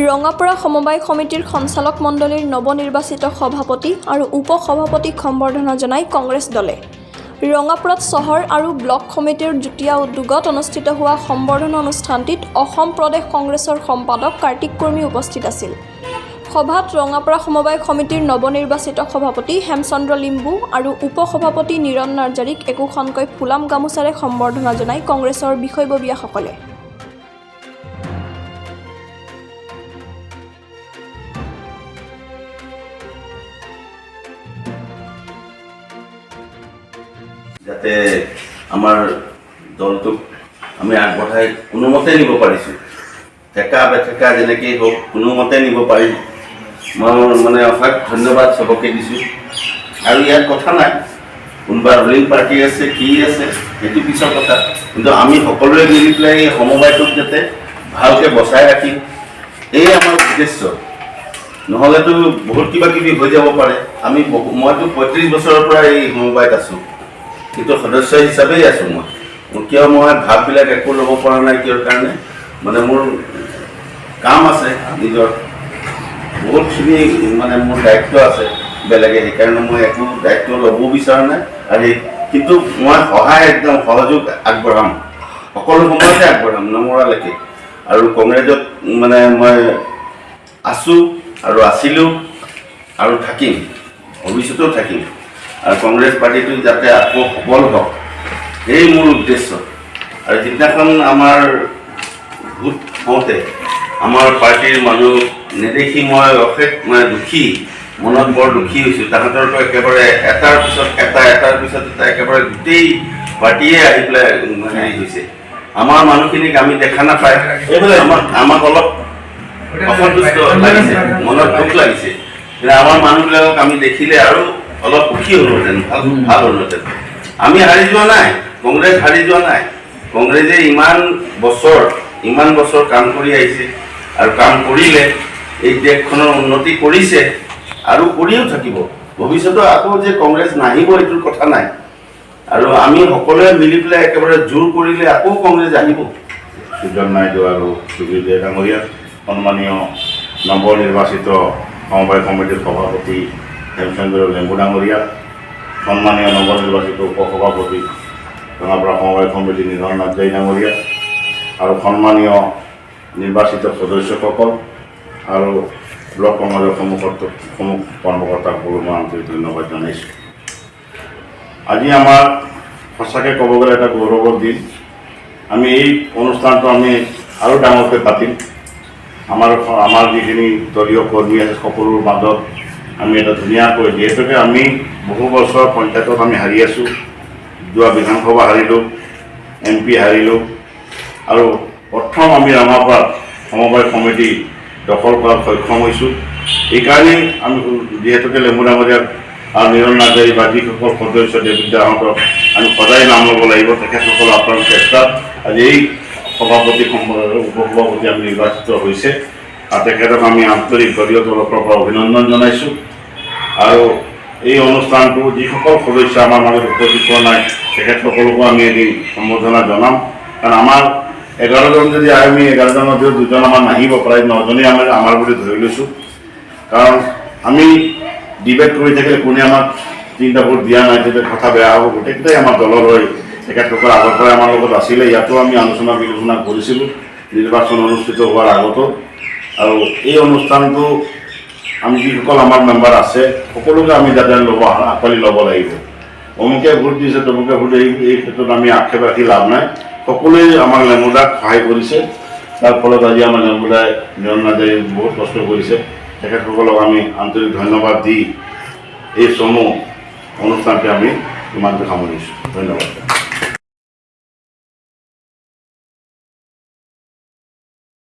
ৰঙাপাৰা সমবায় সমিতিৰ সঞ্চালক মণ্ডলীৰ নৱনিৰ্বাচিত সভাপতি আৰু উপ-সভাপতিক সম্বৰ্ধনা জনাই কংগ্ৰেছ দলে ৰঙাপাৰাত চহৰ আৰু ব্লক সমিতিৰ যুটীয়া উদ্যোগত অনুষ্ঠিত হোৱা সম্বৰ্ধনা অনুষ্ঠানটিত অসম প্ৰদেশ কংগ্ৰেছৰ সম্পাদক কাৰ্তিক কৰ্মী উপস্থিত আছিল। সভাত ৰঙাপাৰা সমবায় সমিতিৰ নৱনিৰ্বাচিত সভাপতি হেমচন্দ্ৰ লিম্বু আৰু উপ-সভাপতি নিৰণ নাৰ্জাৰীক একোখনকৈ ফুলাম গামোচাৰে সম্বৰ্ধনা জনাই কংগ্ৰেছৰ বিষয়ববীয়াসকলে। যাতে আমাৰ দলটোক আমি আগবঢ়াই কোনোমতে নিব পাৰিছোঁ, ঠেকা বেঠেকা যেনেকৈ হওক কোনোমতে নিব পাৰিম। মই মানে অশেষ ধন্যবাদ চবকে দিছোঁ। আৰু ইয়াত কথা নাই কোনোবা ৰুলিং পাৰ্টি আছে কি আছে সেইটো পিছৰ কথা, কিন্তু আমি সকলোৱে মিলি পেলাই এই সমবায়টোক যাতে ভালকৈ বচাই ৰাখিম এই আমাৰ উদ্দেশ্য। নহ'লেতো বহুত কিবা কিবি হৈ যাব পাৰে। মইতো ৩৫ বছৰৰ পৰা এই সমবায়ত আছোঁ, কিন্তু সদস্য হিচাপেই আছোঁ। কিয় মই ভাগবিলাক একো ল'ব পৰা নাই, কিয় কাৰণে মানে মোৰ কাম আছে, নিজৰ বহুতখিনি মানে মোৰ দায়িত্ব আছে বেলেগে, সেইকাৰণে মই একো দায়িত্ব ল'ব বিচৰা নাই। আৰু কিন্তু মই সহায় একদম সহযোগ আগবঢ়াম, সকলো সময়তে আগবঢ়াম নমৰালৈকে। আৰু কংগ্ৰেছত মানে মই আছোঁ আৰু আছিলোঁ আৰু থাকিম, ভৱিষ্যতেও থাকিম। আৰু কংগ্ৰেছ পাৰ্টিটো যাতে আকৌ সবল হওক এই মোৰ উদ্দেশ্য। আৰু যিদিনাখন আমাৰ ভোট হওঁতে আমাৰ পাৰ্টিৰ মানুহ নেদেখি মই অশেষ মানে দুখী, মনত বৰ দুখী হৈছোঁ। তাহাঁতৰতো একেবাৰে এটাৰ পিছত এটা একেবাৰে গোটেই পাৰ্টীয়ে আহি পেলাই হেৰি হৈছে। আমাৰ মানুহখিনিক আমি দেখা নাপায়, আমাক অলপ অসন্তুষ্ট লাগিছে, মনত দুখ লাগিছে। কিন্তু আমাৰ মানুহবিলাকক আমি দেখিলে আৰু অলপ সুখী হ'লোহেঁতেন, ভাল হ'লোহেঁতেন। আমি হাৰি যোৱা নাই, কংগ্ৰেছ হাৰি যোৱা নাই। কংগ্ৰেছে ইমান বছৰ কাম কৰি আহিছে আৰু কাম কৰিলে এই দেশখনৰ উন্নতি কৰিছে আৰু কৰিও থাকিব। ভৱিষ্যতে আকৌ যে কংগ্ৰেছ নাহিব এইটোৰ কথা নাই। আৰু আমি সকলোৱে মিলি পেলাই একেবাৰে জোৰ কৰিলে আকৌ কংগ্ৰেছ আহিব। সুজন নাইডু আৰু সুবিজয় ডাঙৰীয়া, সন্মানীয় নৱনিৰ্বাচিত সমবায় সমিতিৰ সভাপতি হেমচন্দ্ৰ লিম্বু ডাঙৰীয়া, সন্মানীয় নৱনিৰ্বাচিত উপ-সভাপতি ৰঙাপাৰা সমবায় সমিতি নিৰণ নাৰ্জাৰী ডাঙৰীয়া, আৰু সন্মানীয় নিৰ্বাচিত সদস্যসকল আৰু ব্লক কংগ্ৰেছৰ সমূহ কৰ্মকৰ্তাসকলক মই আন্তৰিক ধন্যবাদ জনাইছোঁ। আজি আমাৰ সঁচাকৈ ক'ব গ'লে এটা গৌৰৱৰ দিন। আমি এই অনুষ্ঠানটো আমি আৰু ডাঙৰকৈ পাতিম। আমাৰ যিখিনি দলীয় কৰ্মী আছে সকলোৰ মাজত আমি এটা ধুনীয়াকৈ, যিহেতুকে আমি বহু বছৰ পঞ্চায়তত আমি হাৰি আছোঁ, যোৱা বিধানসভা হাৰিলোঁ, MP হাৰিলোঁ, আৰু প্ৰথম আমি ৰঙাপাৰাত সমবায় সমিতি দখল কৰাত সক্ষম হৈছোঁ। এইকাৰণেই আমি যিহেতুকে লিম্বু ডাঙৰীয়াক আৰু নিৰণ নাৰ্জাৰী বা যিসকল সদস্য দেৱবিদ্যাহঁতক আমি সদায় নাম ল'ব লাগিব। তেখেতসকল আপোনালোক চেষ্টাত আজি এই সভাপতি উপ-সভাপতি আমি নিৰ্বাচিত হৈছে, আৰু তেখেতক আমি আন্তৰিক দলীয় তৰফৰ পৰা অভিনন্দন জনাইছোঁ। আৰু এই অনুষ্ঠানটো যিসকল সদস্য আমাৰ মাজত উপস্থিত হোৱা নাই তেখেতসকলকো আমি এদিন সম্বৰ্ধনা জনাম। কাৰণ আমাৰ 11জন যদি আমি 11জনৰ ভিতৰত 2জন আমাৰ নাহিব, প্ৰায় 9জনেই আমাৰ বুলি ধৰি লৈছোঁ। কাৰণ আমি ডিবেট কৰি থাকিলে কোনে আমাক 3টা ভোট দিয়া নাই, তেতিয়া কথা বেয়া হ'ব। গোটেইকেইটাই আমাৰ দলৰ হৈ তেখেতসকল আগৰ পৰাই আমাৰ লগত আছিলে, ইয়াতো আমি আলোচনা বিলোচনা কৰিছিলোঁ নিৰ্বাচন অনুষ্ঠিত হোৱাৰ আগতো। আৰু এই অনুষ্ঠানটো আমি যিসকল আমাৰ মেম্বাৰ আছে সকলোকে আমি যাতে আঁকোৱালি ল'ব লাগিব। অমুকে ভোট দিছে তমুকে ভোট, এই ক্ষেত্ৰত আমি আক্ষেপ ৰাখি লাভ নাই। সকলোৱে আমাক লিম্বুদাক সহায় কৰিছে, তাৰ ফলত আজি আমাৰ লিম্বুদাই নিৰণ নাৰ্জাৰী বহুত কষ্ট কৰিছে। তেখেতসকলক আমি আন্তৰিক ধন্যবাদ দি এই চমু অনুষ্ঠানটি আমি ইমানতে সামৰিছোঁ। ধন্যবাদ।